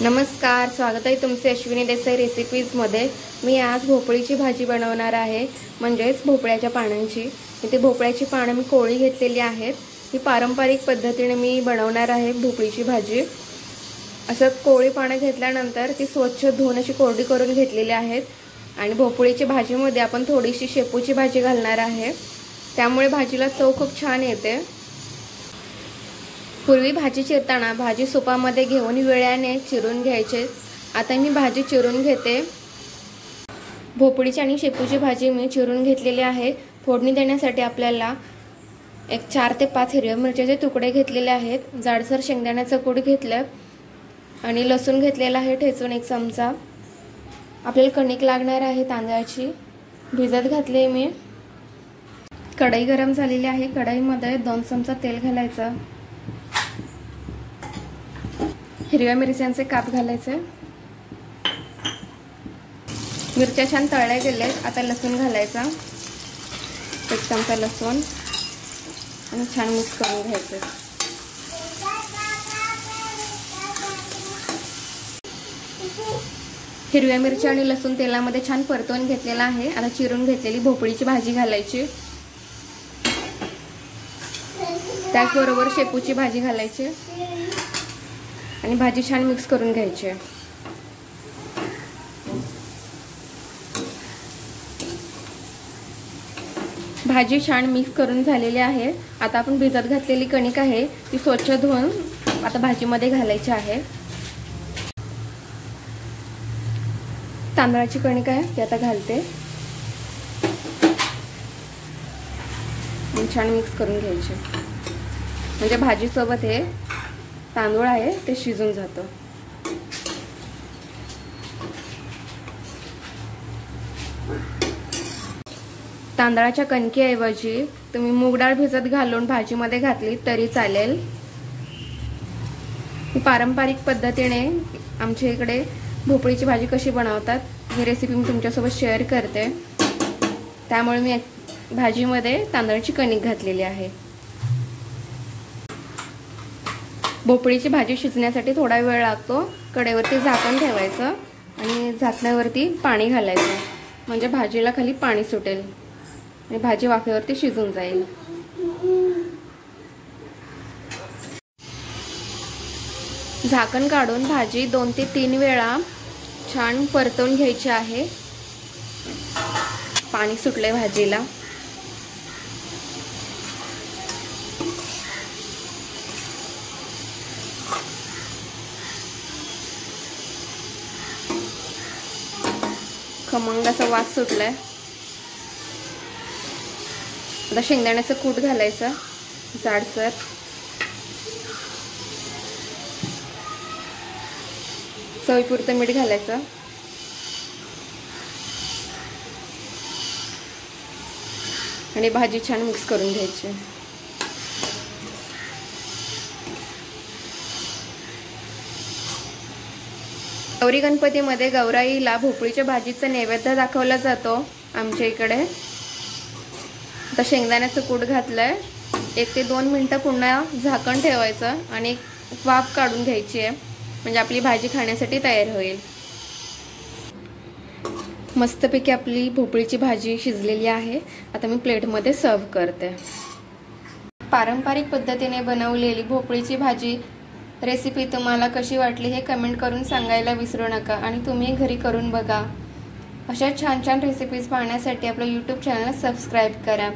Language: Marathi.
नमस्कार, स्वागत आहे तुमचे अश्विनी देसाई रेसिपीजमध्ये। मी आज भोपळीची भाजी बनवणार आहे, म्हणजेच भोपळ्याच्या पानांची। इथे भोपळ्याची पानं मी कोळी घेतलेली आहेत। ही पारंपरिक पद्धतीने मी बनवणार आहे भोपळीची भाजी। असं कोळी पानं घेतल्यानंतर ती स्वच्छ धुवून अशी कोरडी करून घेतलेली आहेत आणि भोपळीची भाजीमध्ये आपण थोडीशी शेपूची भाजी घालणार आहे, त्यामुळे भाजीला चव खूप छान येते। पूर्वी भाजी चिरताना भाजी सुपामध्ये घेऊन वेळ्याने चिरून घ्यायचे। आता मी भाजी चिरून घेते। भोपळीची आणि शेपूची भाजी मी चिरून घेतलेली आहे। फोडणी देण्यासाठी आपल्याला एक 4 ते 5 हिरव्या मिरच्याचे तुकडे घेतलेले आहेत। जाडसर शेंगदाण्याचं कूट घेतलं आणि लसूण घेतलेला आहे ठेचून 1 चमचा। आपल्याला कणिक लागणार आहे तांदळाची, भिजत घातले मी। कढई गरम झालेली आहे। कढईमध्ये 2 चमचा तेल घालायचं। हिरव्या मिरच्यांचे काप घालायचे। मिरच्या छान तळल्या गेल्यात। आता लसूण घालायचा, 1 चमचा लसूण, आणि छान मिक्स करून घ्यायचं। हिरव्या मिरच्या आणि लसूण तेलामध्ये छान परतवून घेतलेला आहे। आता चिरून घेतलेली भोपळीची भाजी घालायची, त्याचबरोबर शेपूची भाजी घालायची आणि भाजी छान मिक्स करून घ्यायची। भाजी छान मिक्स करून झालेली आहे। आता आपण भिजत घातलेली कणिक आहे ती स्वच्छ धुवून आता भाजीमध्ये घालायची आहे। तांदळाची कणिक आहे ती आता घालते आणि छान मिक्स करून घ्यायची, म्हणजे भाजी सोबत हे तांदूळ आहे ते शिजून जातं। तांदळाच्या कणकेऐवजी तुम्ही मूग डाळ भिजत घालून भाजीमध्ये घातली तरी चालेल। पारंपरिक पद्धतीने आमच्या इकडे भोपळीची भाजी कशी बनवतात ही रेसिपी मी तुमच्यासोबत शेअर करते, त्यामुळे मी भाजीमध्ये तांदळाची कणिक घातलेली आहे। भोपळीची भाजी शिजण्यासाठी थोडा वेळ लागतो। कढईवरती झाकण ठेवायचं आणि झाकणावरती पाणी घालायचं, म्हणजे भाजीला खाली पाणी सुटेल आणि भाजी वाफेवरती शिजून जाईल। झाकण काढून भाजी 2 ते 3 वेळा छान परतवून घ्यायची आहे। पाणी सुटले भाजीला। खमंग असा वास सुटलाय। आता शेंगदाण्याचं कूट घालायचं जाडसर, चवीपुरतं मीठ घालायचं आणि भाजी छान मिक्स करून घ्यायची। गौरी गणपतीमध्ये गौराईला भोपळीच्या भाजीचा नैवेद्य दाखवला जातो आमच्या इकडे। आता शेंगदाण्याचं कूट घातलंय, 1 ते 2 मिनिटं पुन्हा झाकण ठेवायचं आणि वाफ काढून घ्यायची आहे, म्हणजे आपली भाजी खाण्यासाठी तयार होईल। मस्तपैकी आपली भोपळीची भाजी शिजलेली आहे। आता मी प्लेटमध्ये सर्व करते। पारंपरिक पद्धतीने बनवलेली भोपळीची भाजी रेसिपी तुम्हाला कशी वाटली हे कमेंट करून सांगायला विसरू नका आणि तुम्ही घरी करून बघा। अशा छान छान रेसिपीज पाहण्यासाठी आपलं YouTube चॅनल सबस्क्राईब करा।